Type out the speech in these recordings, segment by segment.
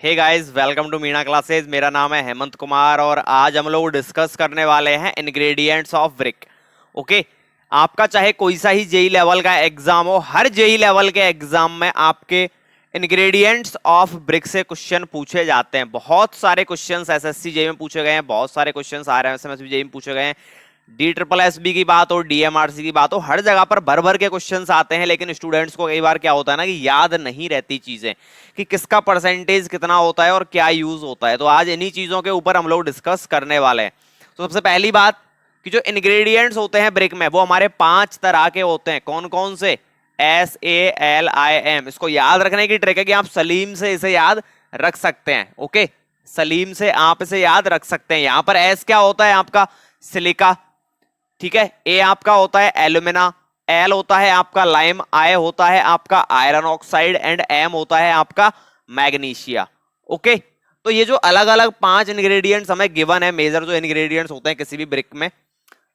Hey guys, welcome to Meena classes. मेरा नाम है हेमंत कुमार और आज हम लोग डिस्कस करने वाले हैं इंग्रेडिएंट्स ऑफ ब्रिक। ओके, आपका चाहे कोई सा ही जेई लेवल का एग्जाम हो, हर जेई लेवल के एग्जाम में आपके इंग्रेडिएंट्स ऑफ ब्रिक से क्वेश्चन पूछे जाते हैं। बहुत सारे क्वेश्चंस एसएससी जेई में पूछे गए हैं, बहुत सारे क्वेश्चंस आ रहे हैं एसएमएसबी जेई में पूछे गए हैं। डी ट्रिपल एस बी की बात हो, डीएमआरसी की बात हो, हर जगह पर भर भर के क्वेश्चंस आते हैं। लेकिन स्टूडेंट्स को कई बार क्या होता है ना कि याद नहीं रहती चीजें कि किसका परसेंटेज कितना होता है और क्या यूज होता है। तो आज इन्हीं चीजों के ऊपर हम लोग डिस्कस करने वाले हैं। तो सबसे पहली बात कि जो इंग्रेडिएंट्स होते हैं ब्रिक में वो हमारे 5 तरह के होते हैं। कौन कौन से? SALIM। इसको याद रखने की ट्रिक है कि आप सलीम से इसे याद रख सकते हैं। ओके, सलीम से आप इसे याद रख सकते हैं। यहां पर एस क्या होता है? आपका सिलिका। ठीक है, ए आपका होता है एल्यूमिना, एल होता है आपका लाइम, आई होता है आपका आयरन ऑक्साइड एंड एम होता है आपका मैग्नीशिया। ओके, तो ये जो अलग अलग 5 इंग्रेडिएंट्स हमें गिवन है, मेजर जो इंग्रेडिएंट्स होते हैं किसी भी ब्रिक में,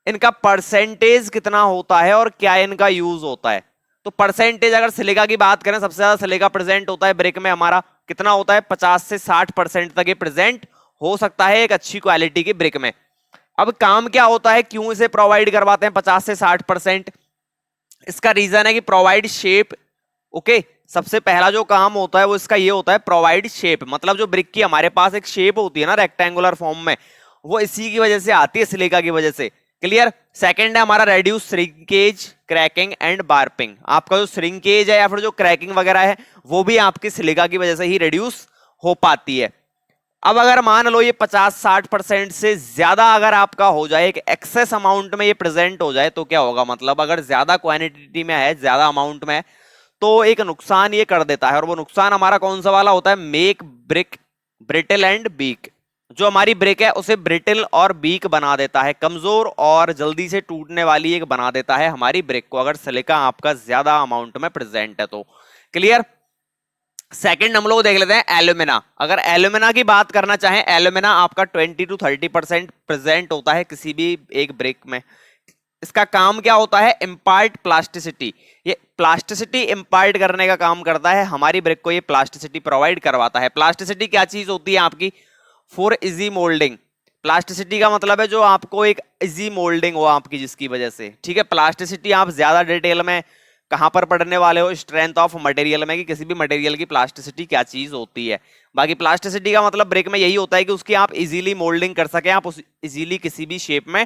इनका परसेंटेज कितना होता है और क्या इनका यूज होता है। तो परसेंटेज अगर सिलिका की बात करें, सबसे ज्यादा सिलिका प्रेजेंट होता है ब्रिक में हमारा। कितना होता है? 50 से 60% तक ये प्रेजेंट हो सकता है एक अच्छी क्वालिटी की ब्रिक में। अब काम क्या होता है, क्यों इसे प्रोवाइड करवाते हैं 50 से 60%? इसका रीजन है कि प्रोवाइड शेप। ओके, सबसे पहला जो काम होता है वो इसका ये होता है, प्रोवाइड शेप। मतलब जो ब्रिक की हमारे पास एक शेप होती है ना रेक्टेंगुलर फॉर्म में, वो इसी की वजह से आती है, सिलिका की वजह से। क्लियर? सेकंड है हमारा रेड्यूस श्रिंकेज, क्रैकिंग एंड बार्पिंग। आपका जो श्रिंकेज है या फिर जो क्रैकिंग वगैरह है वो भी आपकी सिलिका की वजह से ही रिड्यूस हो पाती है। अब अगर मान लो ये 50-60% से ज्यादा अगर आपका हो जाए, एक एक्सेस अमाउंट में ये प्रेजेंट हो जाए, तो क्या होगा? मतलब अगर ज्यादा क्वांटिटी में है, ज्यादा अमाउंट में है, तो एक नुकसान ये कर देता है। और वो नुकसान हमारा कौन सा वाला होता है? Make brick brittle and weak. जो हमारी ब्रिक है उसे ब्रिटल और वीक बना देता है, कमजोर और जल्दी से टूटने वाली एक बना देता है हमारी ब्रिक को, अगर सिलिका आपका ज्यादा अमाउंट में प्रेजेंट है तो। क्लियर? सेकंड हम लोग देख लेते हैं एल्यूमिना। अगर एल्यूमिना की बात करना चाहें, एल्यूमिना आपका 20 to 30% प्रेजेंट होता है किसी भी एक ब्रिक में। इसका काम क्या होता है? Impart plasticity. ये प्लास्टिसिटी इम्पार्ट करने का काम करता है हमारी ब्रिक को, ये प्लास्टिसिटी प्रोवाइड करवाता है। प्लास्टिसिटी क्या चीज होती है आपकी? For easy moulding. प्लास्टिसिटी का मतलब है जो आपको एक इजी मोल्डिंग हो आपकी, जिसकी वजह से। ठीक है, प्लास्टिसिटी आप ज्यादा डिटेल में कहां पर पढ़ने वाले हो? स्ट्रेंथ ऑफ मटेरियल में, कि किसी भी मटेरियल की प्लास्टिसिटी क्या चीज होती है। बाकी प्लास्टिसिटी का मतलब ब्रिक में यही होता है कि उसकी आप इजीली मोल्डिंग कर सके, आप उस इजीली किसी भी शेप में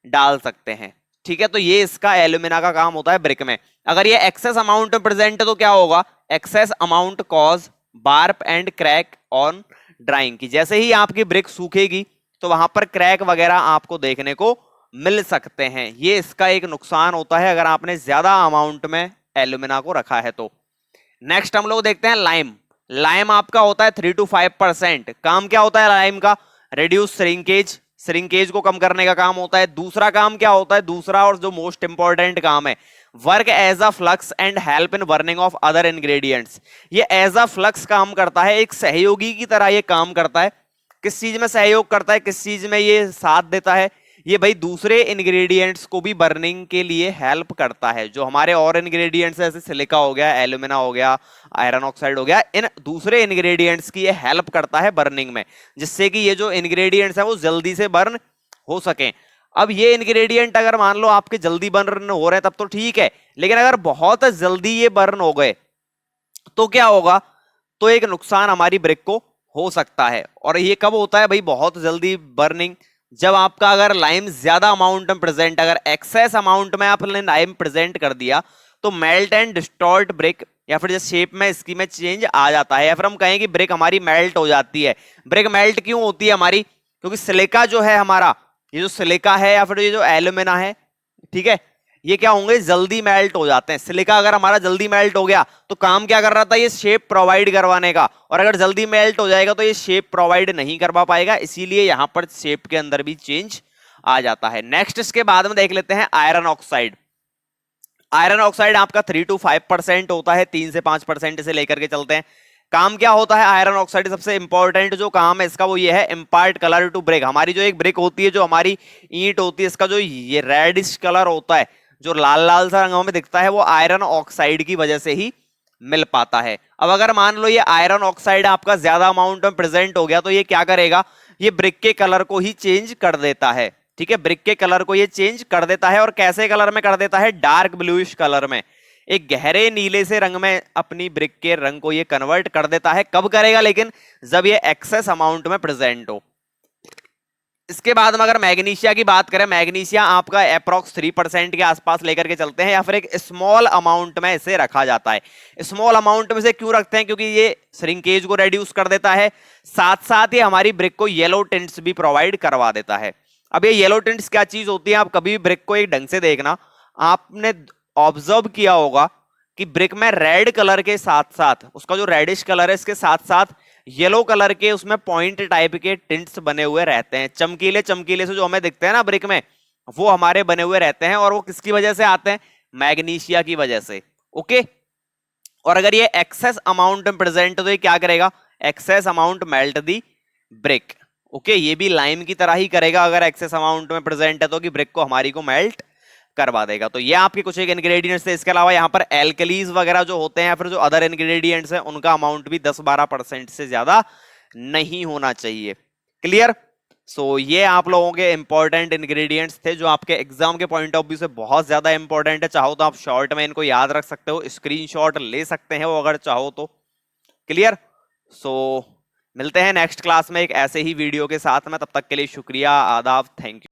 डाल सकते हैं। ठीक है, तो ये इसका एल्यूमिना का काम होता है ब्रिक में। अगर ये एक्सेस अमाउंट में प्रेजेंट है तो क्या होगा? Excess amount cause warp and crack on drawing. की जैसे ही आपकी ब्रिक सूखेगी तो वहां पर क्रैक वगैरह आपको देखने को मिल सकते हैं। ये इसका एक नुकसान होता है अगर आपने ज्यादा अमाउंट में एल्यूमिना को रखा है तो। नेक्स्ट हम लोग देखते हैं लाइम। लाइम आपका होता है 3 to 5%। काम क्या होता है लाइम का? रिड्यूस श्रिंकेज, श्रिंकेज को कम करने का काम होता है। दूसरा काम क्या होता है? दूसरा और जो मोस्ट इंपॉर्टेंट काम है, work as a flux and help in burning of other ingredients. ये एज अ फ्लक्स काम करता है, एक सहयोगी की तरह ये काम करता है। किस चीज में सहयोग करता है, किस चीज में ये साथ देता है? ये भाई दूसरे इंग्रेडिएंट्स को भी बर्निंग के लिए हेल्प करता है। जो हमारे और इंग्रेडिएंट्स जैसे सिलिका हो गया, एल्यूमिना हो गया, आयरन ऑक्साइड हो गया, इन दूसरे इंग्रेडिएंट्स की ये हेल्प करता है बर्निंग में, जिससे कि ये जो इंग्रेडिएंट्स हैं वो जल्दी से बर्न हो सकें। अब ये इंग्रेडिएंट अगर मान लो आपके जल्दी बर्न हो रहे हैं तब तो ठीक है, लेकिन अगर बहुत जल्दी ये बर्न हो गए तो क्या होगा? तो एक नुकसान हमारी ब्रिक को हो सकता है। और ये कब होता है भाई बहुत जल्दी बर्निंग? जब आपका अगर लाइम ज्यादा अमाउंट में प्रेजेंट, अगर एक्सेस अमाउंट में आपने लाइम प्रेजेंट कर दिया तो मेल्ट एंड डिस्टॉर्ट ब्रिक, या फिर जैसे शेप में इसकी में चेंज आ जाता है, या फिर हम कहें कि ब्रिक हमारी मेल्ट हो जाती है। ब्रिक मेल्ट क्यों होती है हमारी? क्योंकि सिलिका जो है हमारा, ये जो सिलिका है या फिर ये जो एल्यूमिना है, ठीक है, ये क्या होंगे? जल्दी मेल्ट हो जाते हैं। सिलिका अगर हमारा जल्दी मेल्ट हो गया तो काम क्या कर रहा था? ये शेप प्रोवाइड करवाने का। और अगर जल्दी मेल्ट हो जाएगा तो ये शेप प्रोवाइड नहीं करवा पाएगा, इसीलिए यहां पर शेप के अंदर भी चेंज आ जाता है। नेक्स्ट इसके बाद में देख लेते हैं आयरन ऑक्साइड। आयरन ऑक्साइड आपका 3 to 5% होता है, 3 से 5% से लेकर के चलते हैं। काम क्या होता है आयरन ऑक्साइड? सबसे इंपॉर्टेंट जो काम है इसका वो ये है, इम्पार्ट कलर टू ब्रिक। हमारी जो एक ब्रिक होती है, जो हमारी ईंट होती है, इसका जो ये रेडिश कलर होता है, जो लाल लाल सा रंगों में दिखता है, वो आयरन ऑक्साइड की वजह से ही मिल पाता है। अब अगर मान लो ये आयरन ऑक्साइड आपका ज्यादा अमाउंट में प्रेजेंट हो गया तो ये क्या करेगा, ये ब्रिक के कलर को ही चेंज कर देता है। ठीक है, ब्रिक के कलर को ये चेंज कर देता है, और कैसे कलर में कर देता है, डार्क ब्लूइश कलर में, एक गहरे नीले से रंग में अपनी ब्रिक के रंग को ये कन्वर्ट कर देता है। कब करेगा लेकिन, जब ये एक्सेस अमाउंट में प्रेजेंट हो। इसके बाद में अगर मैग्नीशिया की बात करें, मैग्नीशिया आपका अप्रॉक्स 3% के आसपास लेकर के चलते हैं, या फिर एक स्मॉल अमाउंट में इसे रखा जाता है। स्मॉल अमाउंट में से क्यों रखते हैं, क्योंकि ये श्रिंकेज को रेड्यूस कर देता है, साथ साथ ये हमारी ब्रिक को येलो टिंट्स भी प्रोवाइड करवा देता है। अब ये येलो टिंट्स क्या चीज होती है, आप कभी भी ब्रिक को एक ढंग से देखना, आपने ऑब्जर्व किया होगा कि ब्रिक में रेड कलर के साथ साथ, उसका जो रेडिश कलर है इसके साथ साथ येलो कलर के उसमें पॉइंट टाइप के टिंट्स बने हुए रहते हैं, चमकीले चमकीले से जो हमें दिखते हैं ना ब्रिक में, वो हमारे बने हुए रहते हैं, और वो किसकी वजह से आते हैं, मैग्नीशिया की वजह से। ओके, और अगर ये एक्सेस अमाउंट में प्रेजेंट तो ये क्या करेगा, एक्सेस अमाउंट मेल्ट दी ब्रिक। ओके, ये भी लाइम की तरह ही करेगा, अगर एक्सेस अमाउंट में प्रेजेंट है तो कि ब्रिक को हमारी को मेल्ट करवा देगा। तो ये आपके कुछ एक इंग्रेडिएंट्स थे। इसके अलावा यहाँ पर एल्कलीज वगैरह जो होते हैं, फिर जो अदर इंग्रेडिएंट्स हैं, उनका अमाउंट भी 10-12% से ज्यादा नहीं होना चाहिए। क्लियर? सो ये आप लोगों के इंपॉर्टेंट इंग्रेडिएंट्स थे जो आपके एग्जाम के पॉइंट ऑफ व्यू से बहुत ज्यादा इंपॉर्टेंट है। चाहो तो आप शॉर्ट में इनको याद रख सकते हो, स्क्रीनशॉट ले सकते हैं वो अगर चाहो तो। क्लियर? सो मिलते हैं नेक्स्ट क्लास में एक ऐसे ही वीडियो के साथ में, तब तक के लिए शुक्रिया, आदाब, थैंक यू।